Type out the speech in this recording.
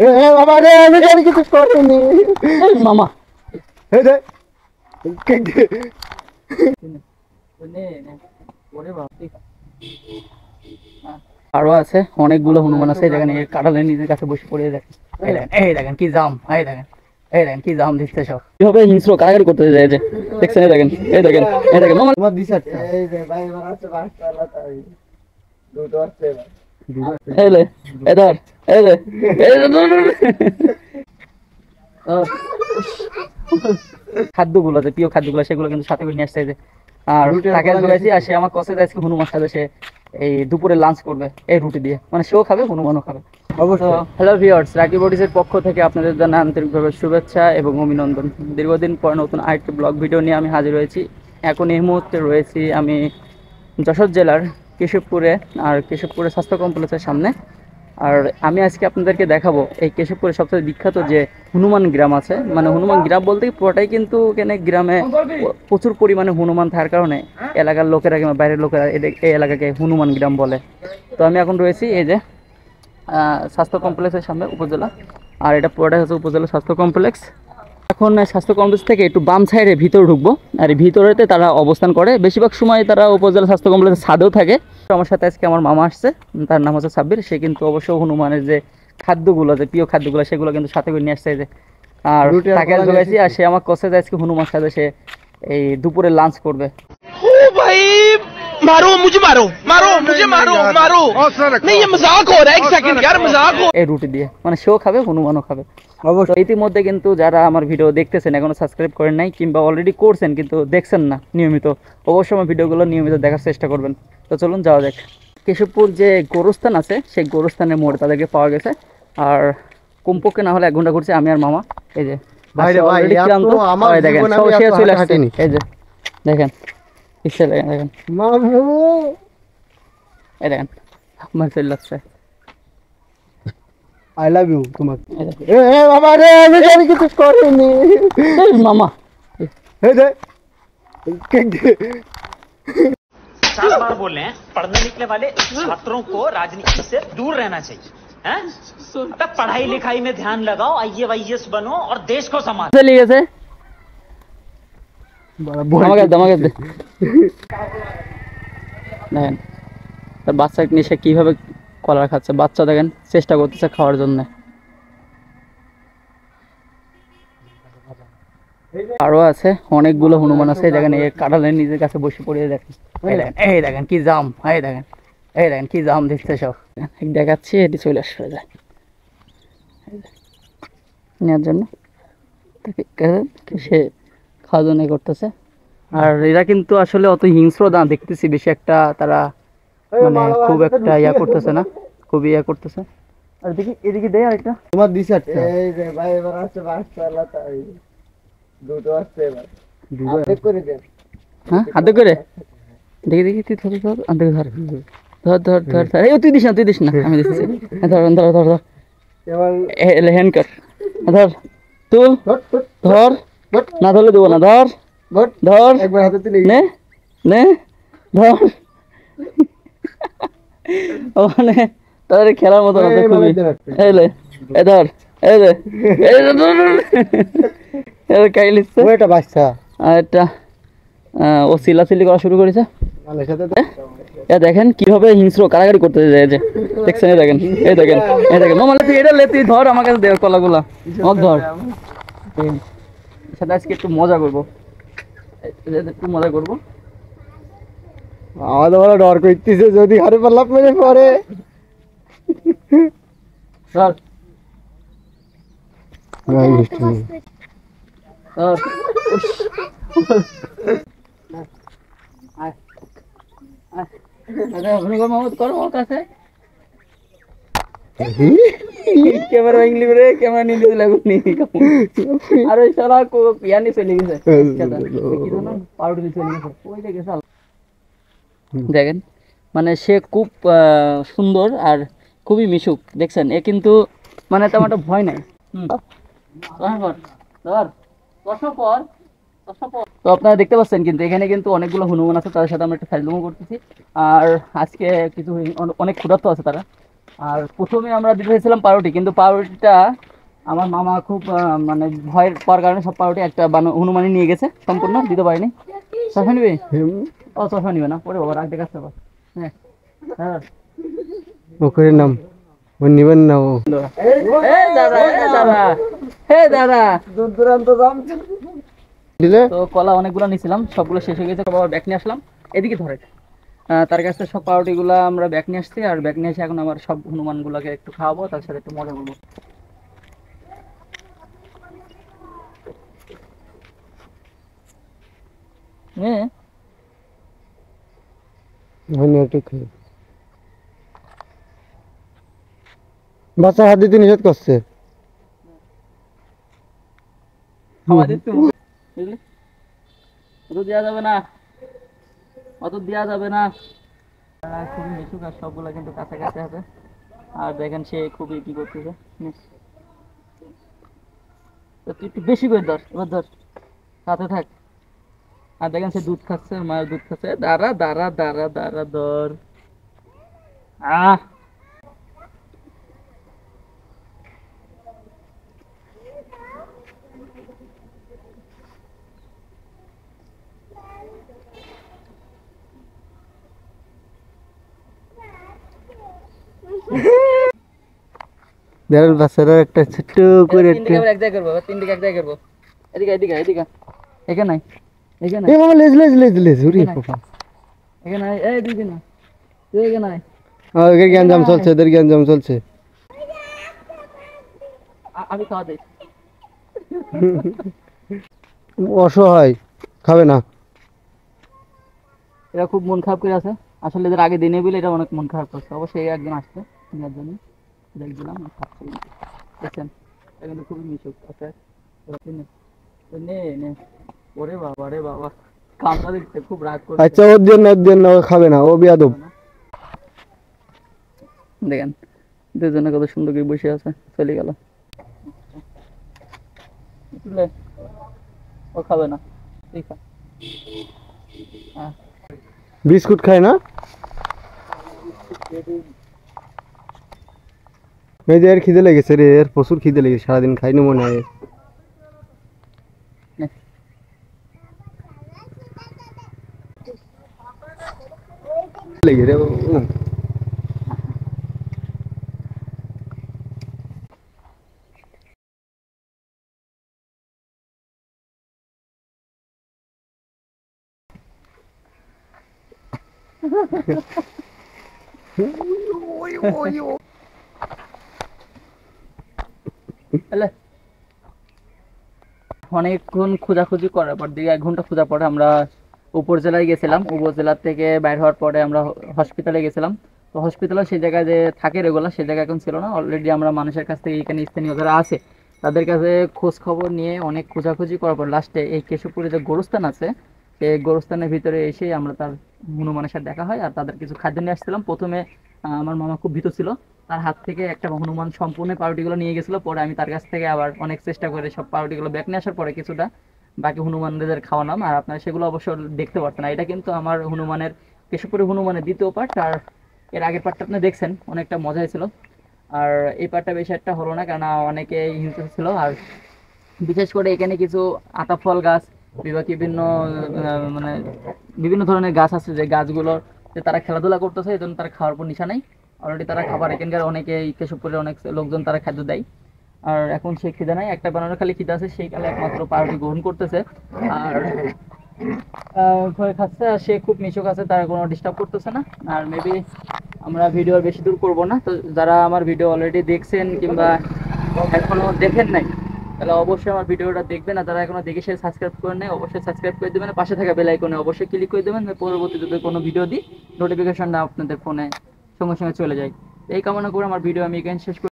এ বাবা রে, আমি জানি কিছু করিনি মামা। এই যে আরো আছে অনেকগুলো হনুমান আছে। দেখেন এই কাঁঠালের নিজের কাছে বসে পড়ে দেখেন। এই দেখেন কি জাম, এই দেখেন কি জাম দিচ্ছে সব। কিভাবে হিংস্র কারাগারি করতে যায় যে দেখছেন। এই দেখেন এই দেখেন মামা। তোমার দিশাটা এই যে ভাই মারাচ্ছে বাসটা তাই দুটো আছে এই লে এই ধর এই যে খাদ্যগুলো যে প্রিয় খাদ্যগুলো সেগুলো কিন্তু সাথে করে নিয়ে আসছে। এই যে আর তাকে বলেছি আর সে আমার কষে যাচ্ছে হনুমান সাথে সে এই দুপুরে লাঞ্চ করবে এই রুটি দিয়ে, মানে সেও খাবে হনুমানও খাবে। অবশ্যই। হ্যালো ভিউয়ার্স, রাকি বডিজের পক্ষ থেকে আপনাদের জানাই আন্তরিকভাবে শুভেচ্ছা এবং অভিনন্দন। দীর্ঘদিন পর নতুন আরেকটি ব্লগ ভিডিও নিয়ে আমি হাজির হয়েছি। এখন এই মুহূর্তে রয়েছি আমি যশোর জেলার কেশবপুরে, আর কেশবপুরে স্বাস্থ্য কমপ্লেক্সের সামনে। আর আমি আজকে আপনাদেরকে দেখাবো এই কেশবপুরের সবথেকে বিখ্যাত যে হনুমান গ্রাম আছে। মানে হনুমান গ্রাম বলতে পুরোটাই কিন্তু এখানে গ্রামে প্রচুর পরিমাণে হনুমান থাকার কারণে এলাকার লোকেরা কিংবা বাইরের লোকেরা এই এলাকাকে হনুমান গ্রাম বলে। তো আমি এখন রয়েছি এই যে স্বাস্থ্য কমপ্লেক্সের সামনে উপজেলা, আর এটা পুরোটাই হচ্ছে উপজেলা স্বাস্থ্য কমপ্লেক্স। এখন স্বাস্থ্য কমপ্লেক্স থেকে একটু বাম সাইডে ভিতরে ঢুকবো, আর এই ভিতরেতে তারা অবস্থান করে। বেশিরভাগ সময় তারা উপজেলা স্বাস্থ্য কমপ্লেক্সের ছাদেও থাকে। আমার সাথে আজকে আমার মামা আসছে, তার নাম হচ্ছে সাব্বির। সে কিন্তু অবশ্য হনুমানের যে খাদ্যগুলো, যে প্রিয় খাদ্যগুলো সেগুলো কিন্তু সাথে করে নিয়ে আসছে। যে আর তাকে জোগাইছি, আর সে আমার কষে যায় আজকে হনুমান সাথে সে এই দুপুরে লাঞ্চ করবে। मारो मुझे मारो नहीं ये मजाक हो रहा है, एक सेकंड यार मजाक हो। এই রুটি দিয়ে, মানে সেও খাবে হনুমানও খাবে। অবশ্যই ইতিমধ্যে কিন্তু যারা আমার ভিডিও দেখতেছেন এখনো সাবস্ক্রাইব করেন নাই কিংবা অলরেডি করছেন কিন্তু দেখছেন না নিয়মিত, অবশ্যই আমার ভিডিওগুলো নিয়মিত দেখার চেষ্টা করবেন। তো চলুন যাওয়া যাক। কেশবপুর যে গোরস্থান আছে সেই গোরস্থানের মোড়ে তাদেরকে পাওয়া গেছে। আর কমপক্ষে না হলে 1 ঘন্টা ঘুরছে আমি আর মামা। এই যে ভাই রে ভাই, ক্লান্ত, আমার দেখেন জীবনে সব আমি শেষ এত চলে আসছে। হাঁটিনি। এই যে দেখেন ইচ্ছে দেখেন মামু এই দেখেন আমার চলে আসছে। আই লাভ ইউ তোমাকে। এই দেখেন। এ বাবা রে, আমি জানি কিছু করিনি এই মামা। এই যে 7 बार बोल रहे हैं पढ़ने निकले वाले छात्रों को राजनीति से दूर रहना चाहिए हैं? तब पढ़ाई लिखाई में ध्यान लगाओ, आईएएस बनो और देश को संभालो। চলে গেছে আমাকে দে। দেখেন তার বাচ্চাকে নিয়ে সে কীভাবে কলা খাচ্ছে। বাচ্চা দেখেন চেষ্টা করতেছে খাওয়ার জন্য। আরো আছে অনেকগুলো হনুমান আছে। দেখেন এই কাঁঠালের নিজের কাছে বসে পড়ে দেখেন। এই দেখেন কি জাম, এই দেখেন কি জাম দিচ্ছে সব। দেখাচ্ছি এটি চলে আসবে যায় নেওয়ার জন্য, সে খাওয়া জন্য করতেছে। আর এরা কিন্তু আসলে অত হিংস্র না দেখতেছি বেশি একটা, তারা মানে খুব একটা ইয়া করতেছে না, খুবই ইয়া করতেছে। আর দেখি এদিকে দেয় আরেকটা তোমার দিশাটা এই যে ভাই মারাচ্ছে বাসটা তাই দুটো আছে এবার হাতে করে দেন। হ্যাঁ হাতে করে দেখি তুই ধর আন্তে ধর এই তুই দিস না আমি দিচ্ছি। ধর এবার হ্যান্ড কর, ধর তুল, ধর না ধরলে দেবো না, ধর ধর একবার হাতে তুলে নে ধর। ওখানে তাদের খেলার মতো না খুবই। এলে এ ধর এই যে কাই লিখছে ও এটা বাচ্চা আর একটা ও চিল্লাচিল্লি করা শুরু করেছে। মালের সাথে এ দেখেন কিভাবে হিংস্র কারাগারি করতে যায় যে দেখছেন। এই দেখেন মামা তুই এটা লে, তুই ধর আমার কাছে দে কলাগুলা আমার ধর। সাথে আজকে একটু মজা করবো, আমাদের বড় ডর করতেছে যদি হারে পাল্লাপ মেরে পরে। ধর ধর করো ওর কাছে ক্যামেরা ইংলি রে, ক্যামেরা নিয়ে দিতে লাগুনি। আর ওই শালা পিয়ানি চলে গেছে, পাউডার চলে গেছে ওই গেছে। দেখেন মানে সে খুব সুন্দর আর খুবই মিশুক দেখছেন। এ কিন্তু মানে তেমন একটা ভয় নাই। তো আপনারা দেখতে পাচ্ছেন কিন্তু এখানে কিন্তু অনেকগুলো হনুমান আছে, তাদের সাথে আমরা একটা ফাইজলামো করতেছি। আর আজকে কিছু অনেক ক্ষুধার্ত আছে তারা, আর প্রথমে আমরা দিতে চাইছিলাম পাউরুটি, কিন্তু পাউরুটিটা আমার মামা খুব মানে ভয়ের পাওয়ার কারণে সব পাউরুটি একটা হনুমানই নিয়ে গেছে, সম্পূর্ণ দিতে পারিনি। চশমা নিবি? ও চশমা নিবে না, পরে বাবা রাখতে কাছে হ্যাঁ হ্যাঁ ওখানে নাম ও নিবেন না ও দাদা দূর দূরান্ত দাম দিলে তো কলা অনেকগুলো নিয়েছিলাম, সবগুলো শেষ হয়ে গেছে, বাবা ব্যাগ নিয়ে আসলাম। এদিকে ধরে তার কাছ থেকে সব পাউরুটিগুলো আমরা ব্যাগ নিয়ে আসছি, আর ব্যাগ নিয়ে এসে এখন আমার সব হনুমানগুলোকে একটু খাওয়াবো, তার সাথে একটু মজা করবো। হ্যাঁ বাচ্চা হাত দিতে নিষেধ করছে। খাওয়া দিতে হবে, বুঝলি? অত দেওয়া যাবে না, অত দেওয়া যাবে না। খুবই মিশুক, আর সবগুলো কিন্তু কাছাকাছি আছে। আর দেখেন সে খুবই কি করতেছে, তো তুই একটু বেশি করে ধর, এবার ধর, সাথে থাক। আর দেখেন সে দুধ খাচ্ছে, মায়ের দুধ খাচ্ছে। দাঁড়া দাঁড়া দাঁড়া দাঁড়া ধর। আহ বেড়াল বাচ্চারা একটা ছোট্ট করে তিনটে এক জায়গায় করবো, তিনটে এক জায়গায় করবো। এদিকে এদিকে এদিকে, এখানে নাই, এখানে এ মামা লেজ লেজ লেজ লেজ উড়ি এখানে নাই, এই দিকে না, তুই এখানে নাই। এদের গ্যাঞ্জাম চলছে, এদের গ্যাঞ্জাম চলছে। আমি খাওয়া দিই। অসহায়, খাবে না। এরা খুব মন খারাপ করে আছে, আসলে এদের আগে দিনে বলে এটা অনেক মন খারাপ করছে। অবশ্যই একজন আসছে নেওয়ার জন্য, দেখছিলাম দেখছেন, এটা কিন্তু খুবই মিশুক আছে। নে নে, ওরে বাবা রে বাবা, কামড়া দিচ্ছে, খুব রাগ করছে। আচ্ছা ওর জন্য ও খাবে না, ও বিয়াদব। দেখেন দুজনে কত সুন্দর করে বসে আছে, চলে গেল। ও খাবে না, তুই খা। হ্যাঁ বিস্কুট খায় না, এই যে এর খিদে লেগেছে রে, এর প্রচুর খিদে লেগেছে, সারাদিন খাইনি মনে হয়। নে। লেগে রে এলে। অনেকক্ষণ খোঁজাখুঁজি করার পর, দিকে 1 ঘন্টা খোঁজার পরে আমরা উপজেলায় গেছিলাম। উপজেলা থেকে বাইর হওয়ার পরে আমরা হসপিটালে গেছিলাম। তো হসপিটালে সেই জায়গায় যে থাকে রেগুলার, সেই জায়গায় এখন ছিল না। অলরেডি আমরা মানুষের কাছ থেকে, এখানে স্থানীয় যারা আছে তাদের কাছে খোঁজ খবর নিয়ে অনেক খোঁজাখুঁজি করার পর লাস্টে এই কেশবপুরে যে গোরস্থান আছে, সেই গোরস্থানের ভিতরে এসেই আমরা তার হনুমানের সাথে দেখা হয়। আর তাদের কিছু খাদ্য নিয়ে আসছিলাম। প্রথমে আমার মামা খুব ভীত ছিল, তার হাত থেকে একটা হনুমান সম্পূর্ণ পাউরুটিগুলো নিয়ে গেছিলো। পরে আমি তার কাছ থেকে আবার অনেক চেষ্টা করে সব পাউরুটিগুলো ব্যাক নিয়ে আসার পরে কিছুটা বাকি হনুমানদের খাওয়ালাম। আর আপনারা সেগুলো অবশ্য দেখতে পারতেন না। এটা কিন্তু আমার হনুমানের, কেশবপুরের হনুমানের দ্বিতীয় পার্ট। আর এর আগের পার্টটা আপনি দেখছেন, অনেকটা মজা হয়েছিল। আর এই পার্টটা বেশি একটা হলো না, কারণ অনেকে হিংস্র ছিল। আর বিশেষ করে এখানে কিছু আতা ফল গাছ, বিভিন্ন মানে বিভিন্ন ধরনের গাছ আছে, যে গাছগুলোর যে তারা খেলাধুলা করতেছে, এই জন্য তারা খাওয়ার পর নিশা নাই। অলরেডি তারা খাবার, এখানকার অনেকে কেশবপুরের অনেক লোকজন তারা খাদ্য দেয়। আর এখন সে খিদে নাই, একটা বানানোর খালি খিদে আছে, সেই কালে একমাত্র পাউরুটি গ্রহণ করতেছে। আর ভয় খাচ্ছে, আর সে খুব মিশুক আছে, তার কোনো ডিস্টার্ব করতেছে না। আর মেবি আমরা ভিডিও আর বেশি দূর করবো না। তো যারা আমার ভিডিও অলরেডি দেখছেন কিংবা এখনো দেখেন নাই, তাহলে অবশ্যই আমার ভিডিওটা দেখবেন। আর যারা এখনো দেখে সে সাবস্ক্রাইব করেন নাই, অবশ্যই সাবস্ক্রাইব করে দেবেন। পাশে থাকা বেল আইকনে অবশ্যই ক্লিক করে দেবেন, পরবর্তী যদি কোনো ভিডিও দিই নোটিফিকেশনটা আপনাদের ফোনে সঙ্গে সঙ্গে চলে যায়। এই কামনা করে আমার ভিডিও আমি এখানে শেষ করি।